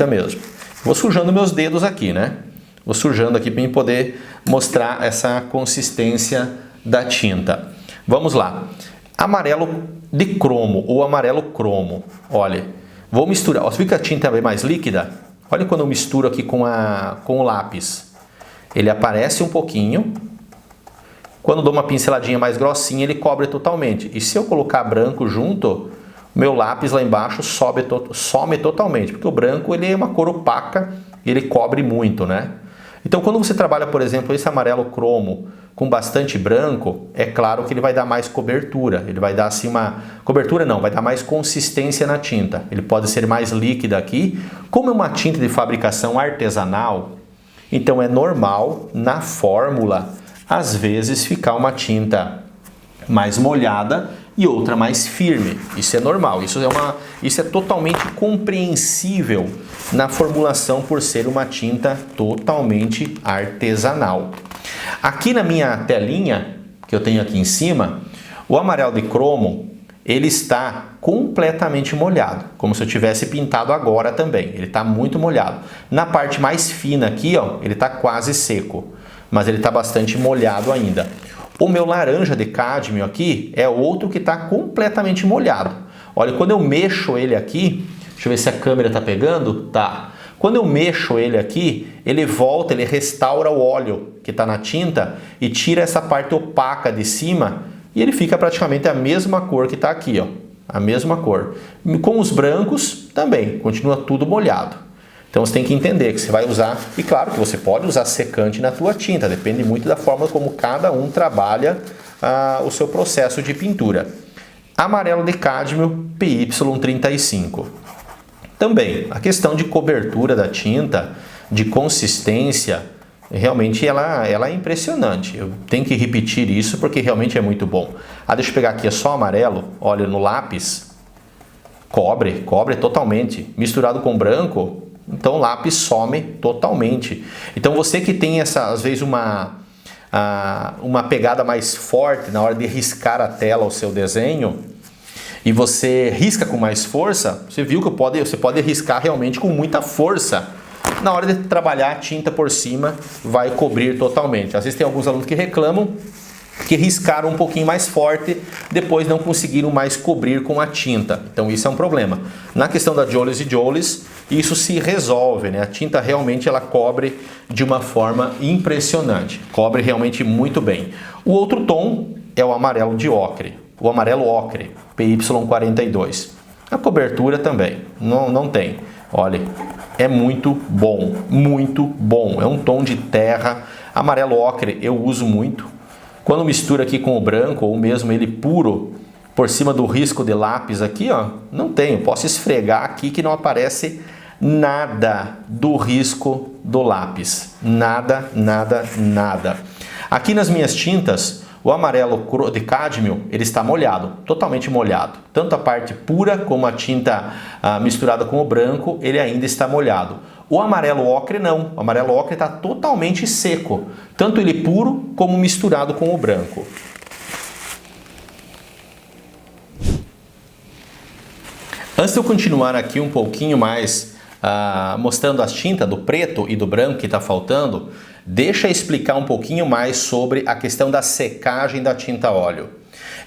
mesmo. Vou sujando meus dedos aqui, né? Vou sujando aqui para poder mostrar essa consistência da tinta. Vamos lá. Amarelo de cromo ou amarelo cromo. Olha, vou misturar. Você viu que a tinta é bem mais líquida? Olha quando eu misturo aqui com o lápis. Ele aparece um pouquinho. Quando dou uma pinceladinha mais grossinha, ele cobre totalmente. E se eu colocar branco junto, meu lápis lá embaixo some totalmente. Porque o branco ele é uma cor opaca e ele cobre muito, né? Então, quando você trabalha, por exemplo, esse amarelo cromo com bastante branco, é claro que ele vai dar mais cobertura. Ele vai dar assim uma... Cobertura não, vai dar mais consistência na tinta. Ele pode ser mais líquida aqui. Como é uma tinta de fabricação artesanal, então é normal, na fórmula, às vezes ficar uma tinta mais molhada e outra mais firme. Isso é normal, isso é totalmente compreensível na formulação por ser uma tinta totalmente artesanal. Aqui na minha telinha, que eu tenho aqui em cima, o amarelo de cromo, ele está completamente molhado, como se eu tivesse pintado agora também. Ele está muito molhado. Na parte mais fina aqui, ó, ele está quase seco, mas ele está bastante molhado ainda. O meu laranja de cádmio aqui é outro que está completamente molhado. Olha, quando eu mexo ele aqui, deixa eu ver se a câmera está pegando, tá. Quando eu mexo ele aqui, ele volta, ele restaura o óleo que está na tinta e tira essa parte opaca de cima e ele fica praticamente a mesma cor que está aqui, ó, a mesma cor. Com os brancos também, continua tudo molhado. Então você tem que entender que você vai usar, e claro que você pode usar secante na tua tinta, depende muito da forma como cada um trabalha o seu processo de pintura. Amarelo de cádmio PY35. Também, a questão de cobertura da tinta, de consistência, realmente ela é impressionante. Eu tenho que repetir isso porque realmente é muito bom. Deixa eu pegar aqui, é só amarelo, olha no lápis, cobre totalmente. Misturado com branco, então o lápis some totalmente. Então você que tem às vezes uma uma pegada mais forte na hora de riscar a tela, o seu desenho, e você risca com mais força, você viu que você pode riscar realmente com muita força. Na hora de trabalhar, a tinta por cima vai cobrir totalmente. Às vezes tem alguns alunos que reclamam que riscaram um pouquinho mais forte, depois não conseguiram mais cobrir com a tinta. Então isso é um problema. Na questão da Jolies & Jolies, isso se resolve, né? A tinta realmente ela cobre de uma forma impressionante. Cobre realmente muito bem. O outro tom é o amarelo de ocre. O amarelo ocre, PY42. A cobertura também, não tem. Olha, é muito bom, muito bom. É um tom de terra. Amarelo ocre eu uso muito. Quando mistura aqui com o branco, ou mesmo ele puro, por cima do risco de lápis aqui, ó, não tenho. Posso esfregar aqui que não aparece nada do risco do lápis. Nada, nada, nada. Aqui nas minhas tintas, o amarelo de cádmio, ele está molhado, totalmente molhado. Tanto a parte pura como a tinta misturada com o branco, ele ainda está molhado. O amarelo ocre não, o amarelo ocre está totalmente seco, tanto ele puro como misturado com o branco. Antes de eu continuar aqui um pouquinho mais mostrando as tintas do preto e do branco que está faltando, deixa eu explicar um pouquinho mais sobre a questão da secagem da tinta óleo.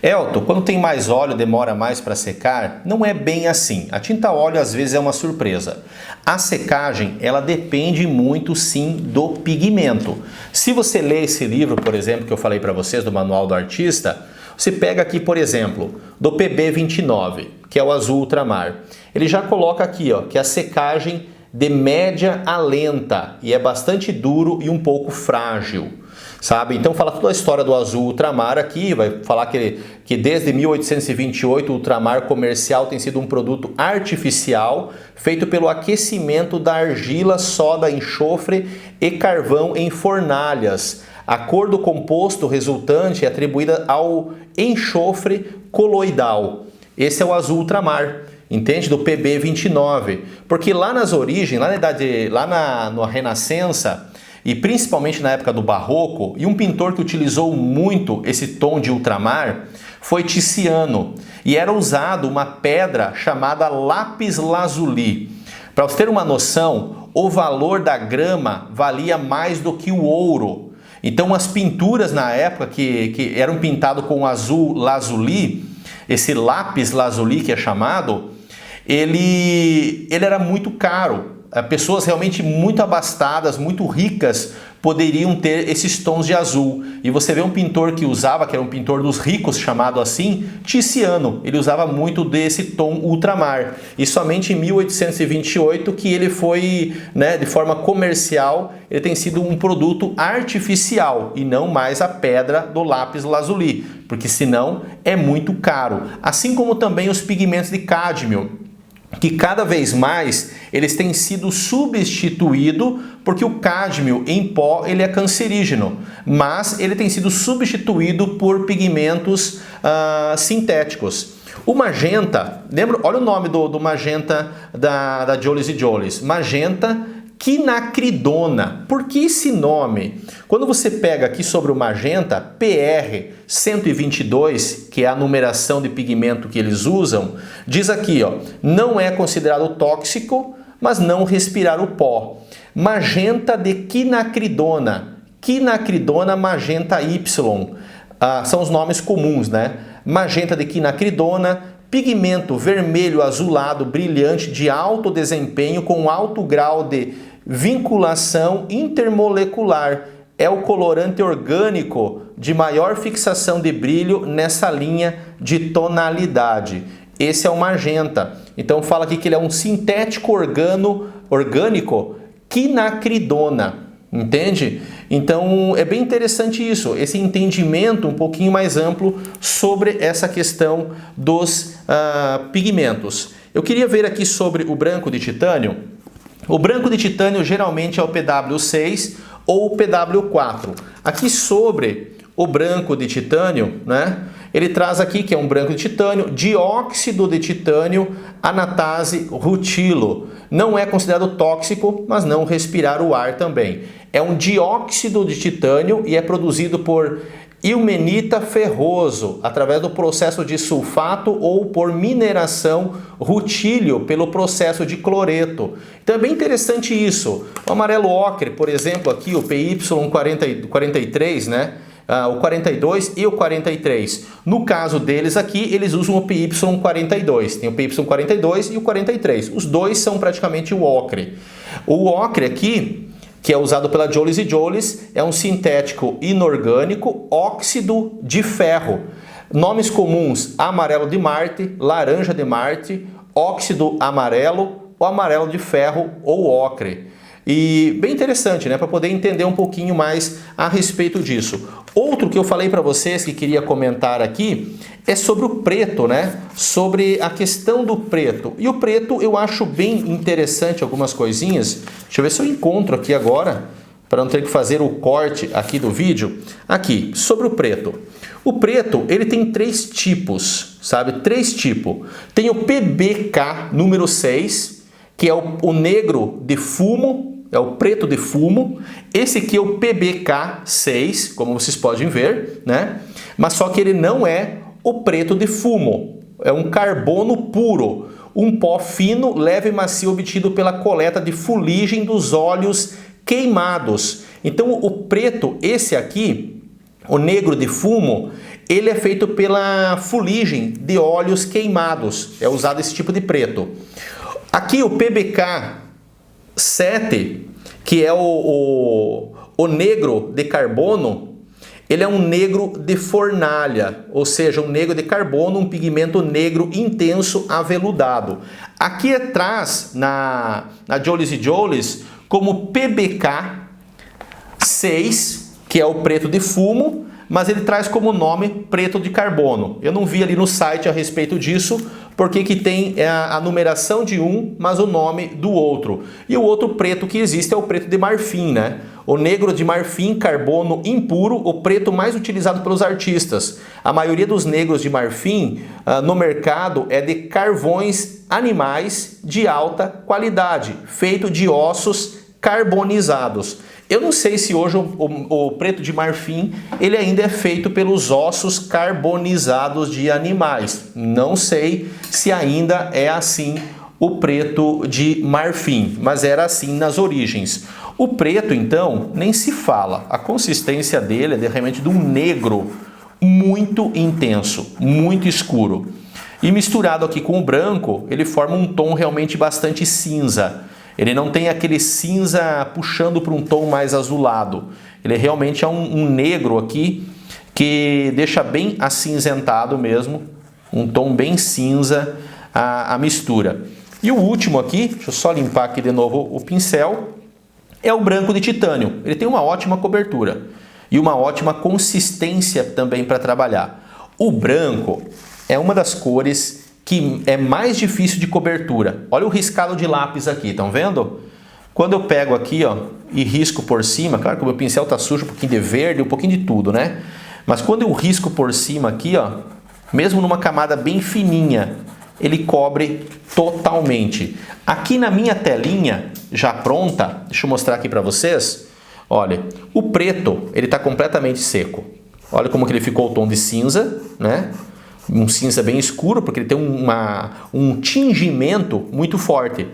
Elton, quando tem mais óleo, demora mais para secar? Não é bem assim. A tinta óleo às vezes é uma surpresa. A secagem, ela depende muito sim do pigmento. Se você ler esse livro, por exemplo, que eu falei para vocês, do Manual do Artista, você pega aqui, por exemplo, do PB29, que é o azul ultramar. Ele já coloca aqui, ó, que a secagem de média a lenta e é bastante duro e um pouco frágil. Sabe? Então fala toda a história do azul ultramar aqui, vai falar que desde 1828 o ultramar comercial tem sido um produto artificial feito pelo aquecimento da argila, soda, enxofre e carvão em fornalhas. A cor do composto resultante é atribuída ao enxofre coloidal. Esse é o azul ultramar. Entende? Do PB29. Porque lá nas origens, na Renascença, e principalmente na época do Barroco, e um pintor que utilizou muito esse tom de ultramar foi Tiziano. E era usado uma pedra chamada lápis lazuli. Para você ter uma noção, o valor da grama valia mais do que o ouro. Então as pinturas na época que eram pintadas com azul lazuli, esse lápis lazuli que é chamado, ele era muito caro. Pessoas realmente muito abastadas, muito ricas, poderiam ter esses tons de azul. E você vê um pintor que usava, que era um pintor dos ricos, chamado assim, Tiziano. Ele usava muito desse tom ultramar. E somente em 1828 que ele foi, né, de forma comercial, ele tem sido um produto artificial e não mais a pedra do lápis lazuli, porque senão é muito caro. Assim como também os pigmentos de cádmio, que cada vez mais eles têm sido substituídos, porque o cádmio em pó ele é cancerígeno, mas ele tem sido substituído por pigmentos sintéticos. O magenta, lembra? Olha o nome do magenta da Jolies & Jolies, magenta quinacridona. Por que esse nome? Quando você pega aqui sobre o magenta, PR 122, que é a numeração de pigmento que eles usam, diz aqui, ó, não é considerado tóxico, mas não respirar o pó. Magenta de quinacridona, quinacridona magenta Y, são os nomes comuns, né? Magenta de quinacridona, pigmento vermelho azulado brilhante de alto desempenho com alto grau de vinculação intermolecular. É o colorante orgânico de maior fixação de brilho nessa linha de tonalidade. Esse é o magenta. Então fala aqui que ele é um sintético orgânico quinacridona. Entende? Então é bem interessante isso, esse entendimento um pouquinho mais amplo sobre essa questão dos pigmentos. Eu queria ver aqui sobre o branco de titânio. O branco de titânio geralmente é o PW6 ou o PW4. Aqui sobre o branco de titânio, né? Ele traz aqui que é um branco de titânio, dióxido de titânio, anatase rutilo. Não é considerado tóxico, mas não respirar o ar também. É um dióxido de titânio e é produzido por ilmenita ferroso, através do processo de sulfato ou por mineração rutílio pelo processo de cloreto. Então é bem interessante isso. O amarelo ocre, por exemplo, aqui o PY43, né? O 42 e o 43. No caso deles aqui, eles usam o PY42. Tem o PY42 e o 43. Os dois são praticamente o ocre. O ocre aqui, que é usado pela Jolis & Jolis, é um sintético inorgânico óxido de ferro. Nomes comuns: amarelo de Marte, laranja de Marte, óxido amarelo, ou amarelo de ferro ou ocre. E bem interessante, né, para poder entender um pouquinho mais a respeito disso. Outro que eu falei para vocês que queria comentar aqui é sobre o preto, né? Sobre a questão do preto. E o preto eu acho bem interessante algumas coisinhas. Deixa eu ver se eu encontro aqui agora, para não ter que fazer o corte aqui do vídeo. Aqui, sobre o preto. O preto, ele tem 3 tipos, sabe? 3 tipos. Tem o PBK número 6, que é o negro de fumo, é o preto de fumo. Esse aqui é o PBK6, como vocês podem ver, né? Mas só que ele não é o preto de fumo, é um carbono puro, um pó fino, leve e macio obtido pela coleta de fuligem dos óleos queimados. Então o preto, esse aqui, o negro de fumo, ele é feito pela fuligem de óleos queimados, é usado esse tipo de preto. Aqui o PBK7, que é o negro de carbono, ele é um negro de fornalha, ou seja, um negro de carbono, um pigmento negro intenso aveludado. Aqui atrás, na Jolis & Jolis, como PBK6, que é o preto de fumo, mas ele traz como nome preto de carbono. Eu não vi ali no site a respeito disso, porque que tem a numeração de um, mas o nome do outro. E o outro preto que existe é o preto de marfim, né? O negro de marfim, carbono impuro, o preto mais utilizado pelos artistas. A maioria dos negros de marfim no mercado é de carvões animais de alta qualidade, feito de ossos carbonizados. Eu não sei se hoje o preto de marfim ele ainda é feito pelos ossos carbonizados de animais. Não sei se ainda é assim o preto de marfim, mas era assim nas origens. O preto, então, nem se fala. A consistência dele é realmente de um negro muito intenso, muito escuro. E misturado aqui com o branco, ele forma um tom realmente bastante cinza. Ele não tem aquele cinza puxando para um tom mais azulado. Ele realmente é um negro aqui que deixa bem acinzentado mesmo, um tom bem cinza a mistura. E o último aqui, deixa eu só limpar aqui de novo o pincel, é o branco de titânio. Ele tem uma ótima cobertura e uma ótima consistência também para trabalhar. O branco é uma das cores que é mais difícil de cobertura. Olha o riscado de lápis aqui, estão vendo? Quando eu pego aqui, ó, e risco por cima, claro que o meu pincel tá sujo, um pouquinho de verde, um pouquinho de tudo, né? Mas quando eu risco por cima aqui, ó, mesmo numa camada bem fininha, ele cobre totalmente. Aqui na minha telinha, já pronta, deixa eu mostrar aqui para vocês. Olha, o preto, ele tá completamente seco. Olha como que ele ficou o tom de cinza, né? Um cinza bem escuro, porque ele tem um tingimento muito forte.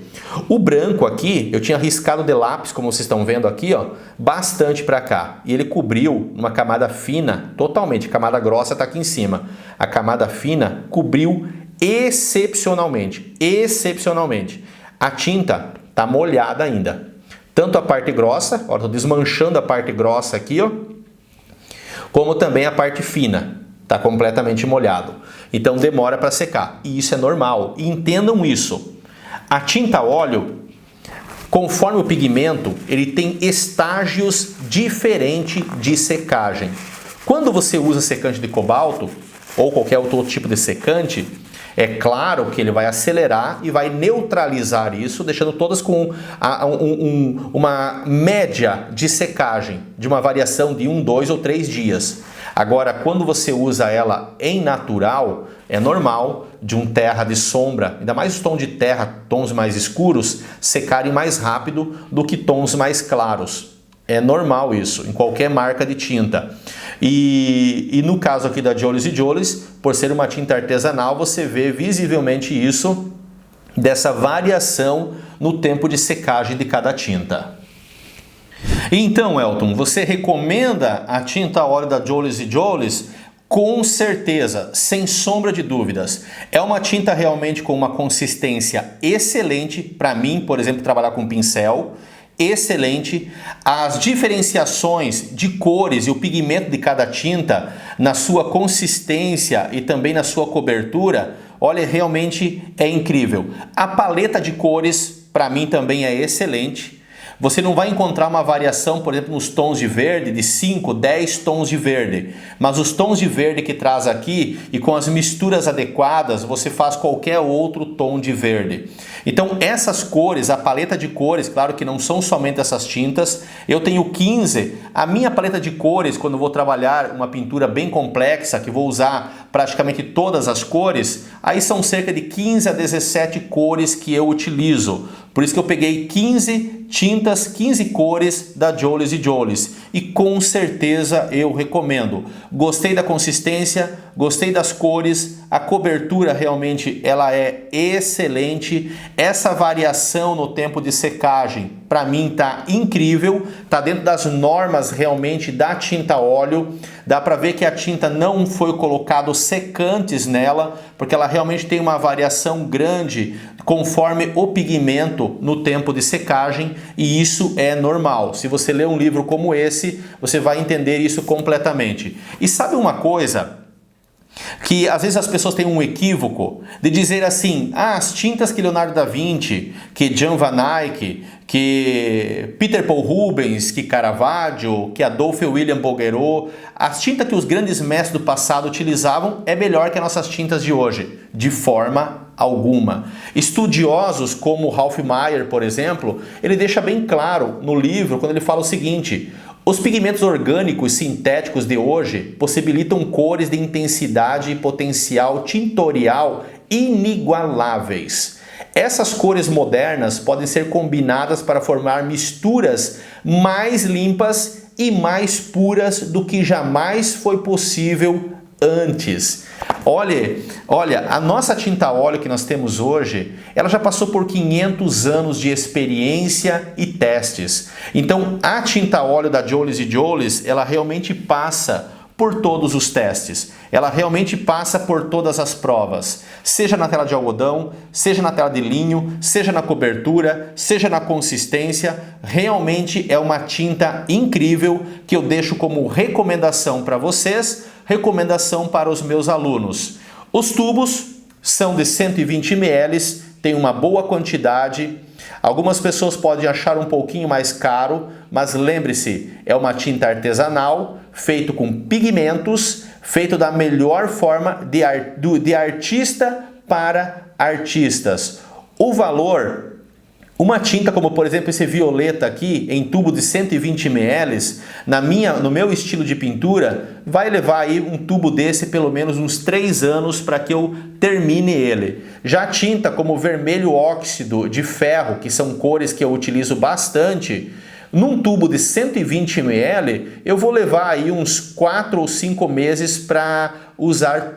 O branco aqui, eu tinha riscado de lápis, como vocês estão vendo aqui, ó, bastante para cá. E ele cobriu uma camada fina, totalmente. A camada grossa está aqui em cima. A camada fina cobriu excepcionalmente. Excepcionalmente. A tinta está molhada ainda. Tanto a parte grossa, ó, estou desmanchando a parte grossa aqui, ó, como também a parte fina. Está completamente molhado. Então demora para secar. E isso é normal. E entendam isso. A tinta óleo, conforme o pigmento, ele tem estágios diferentes de secagem. Quando você usa secante de cobalto, ou qualquer outro tipo de secante, é claro que ele vai acelerar e vai neutralizar isso, deixando todas com uma média de secagem, de uma variação de 1, 2 ou 3 dias. Agora, quando você usa ela em natural, é normal de um terra de sombra, ainda mais o tom de terra, tons mais escuros, secarem mais rápido do que tons mais claros. É normal isso, em qualquer marca de tinta. E no caso aqui da Jolies & Jolies, por ser uma tinta artesanal, você vê visivelmente isso, dessa variação no tempo de secagem de cada tinta. Então, Elton, você recomenda a tinta a óleo da Jolies & Jolies? Com certeza, sem sombra de dúvidas. É uma tinta realmente com uma consistência excelente, para mim, por exemplo, trabalhar com pincel, excelente. As diferenciações de cores e o pigmento de cada tinta na sua consistência e também na sua cobertura, olha, realmente é incrível. A paleta de cores, para mim, também é excelente. Você não vai encontrar uma variação, por exemplo, nos tons de verde, de 5, 10 tons de verde. Mas os tons de verde que traz aqui, e com as misturas adequadas, você faz qualquer outro tom de verde. Então essas cores, a paleta de cores, claro que não são somente essas tintas, eu tenho 15. A minha paleta de cores, quando eu vou trabalhar uma pintura bem complexa, que vou usar praticamente todas as cores, aí são cerca de 15 a 17 cores que eu utilizo. Por isso que eu peguei 15 tintas, 15 cores da Jolies & Jolies. E com certeza eu recomendo. Gostei da consistência, gostei das cores, a cobertura realmente ela é excelente. Essa variação no tempo de secagem, para mim tá incrível. Tá dentro das normas realmente da tinta óleo. Dá para ver que a tinta não foi colocado secantes nela, porque ela realmente tem uma variação grande conforme o pigmento no tempo de secagem, e isso é normal. Se você ler um livro como esse, você vai entender isso completamente. E sabe uma coisa? Que às vezes as pessoas têm um equívoco de dizer assim, as tintas que Leonardo da Vinci, que Jan van Eyck, que Peter Paul Rubens, que Caravaggio, que Adolphe William Bouguereau, as tintas que os grandes mestres do passado utilizavam é melhor que as nossas tintas de hoje. De forma alguma. Estudiosos como Ralph Meyer, por exemplo, ele deixa bem claro no livro quando ele fala o seguinte: os pigmentos orgânicos sintéticos de hoje possibilitam cores de intensidade e potencial tintorial inigualáveis. Essas cores modernas podem ser combinadas para formar misturas mais limpas e mais puras do que jamais foi possível antes. Olha, a nossa tinta óleo que nós temos hoje, ela já passou por 500 anos de experiência e testes. Então, a tinta óleo da Jolies & Jolies, ela realmente passa por todos os testes. Ela realmente passa por todas as provas. Seja na tela de algodão, seja na tela de linho, seja na cobertura, seja na consistência. Realmente é uma tinta incrível que eu deixo como recomendação para vocês, recomendação para os meus alunos. Os tubos são de 120 ml, tem uma boa quantidade. Algumas pessoas podem achar um pouquinho mais caro, mas lembre-se, é uma tinta artesanal, feito com pigmentos, feito da melhor forma de artista para artistas. O valor, uma tinta como por exemplo esse violeta aqui, em tubo de 120 ml, no meu estilo de pintura, vai levar aí um tubo desse pelo menos uns 3 anos para que eu termine ele. Já tinta como vermelho óxido de ferro, que são cores que eu utilizo bastante, num tubo de 120 ml, eu vou levar aí uns 4 ou 5 meses para usar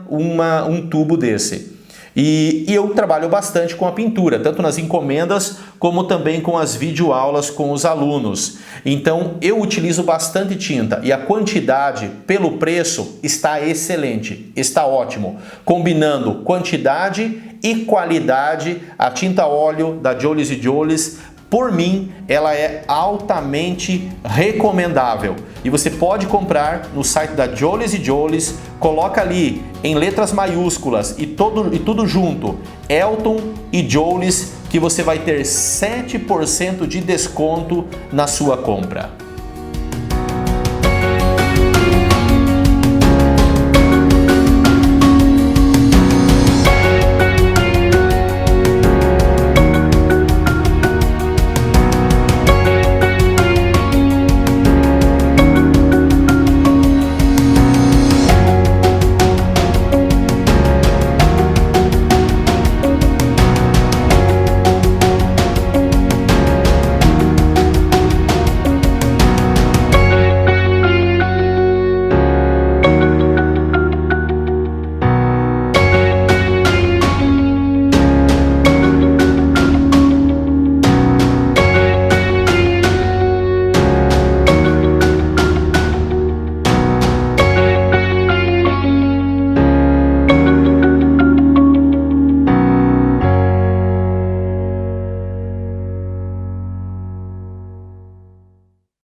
um tubo desse. E eu trabalho bastante com a pintura, tanto nas encomendas como também com as videoaulas com os alunos. Então eu utilizo bastante tinta e a quantidade pelo preço está excelente, está ótimo. Combinando quantidade e qualidade, a tinta óleo da Jolies & Jolies, por mim, ela é altamente recomendável. E você pode comprar no site da Jolies & Jolies, coloca ali em letras maiúsculas e tudo junto, Elton e Jolies, que você vai ter 7% de desconto na sua compra.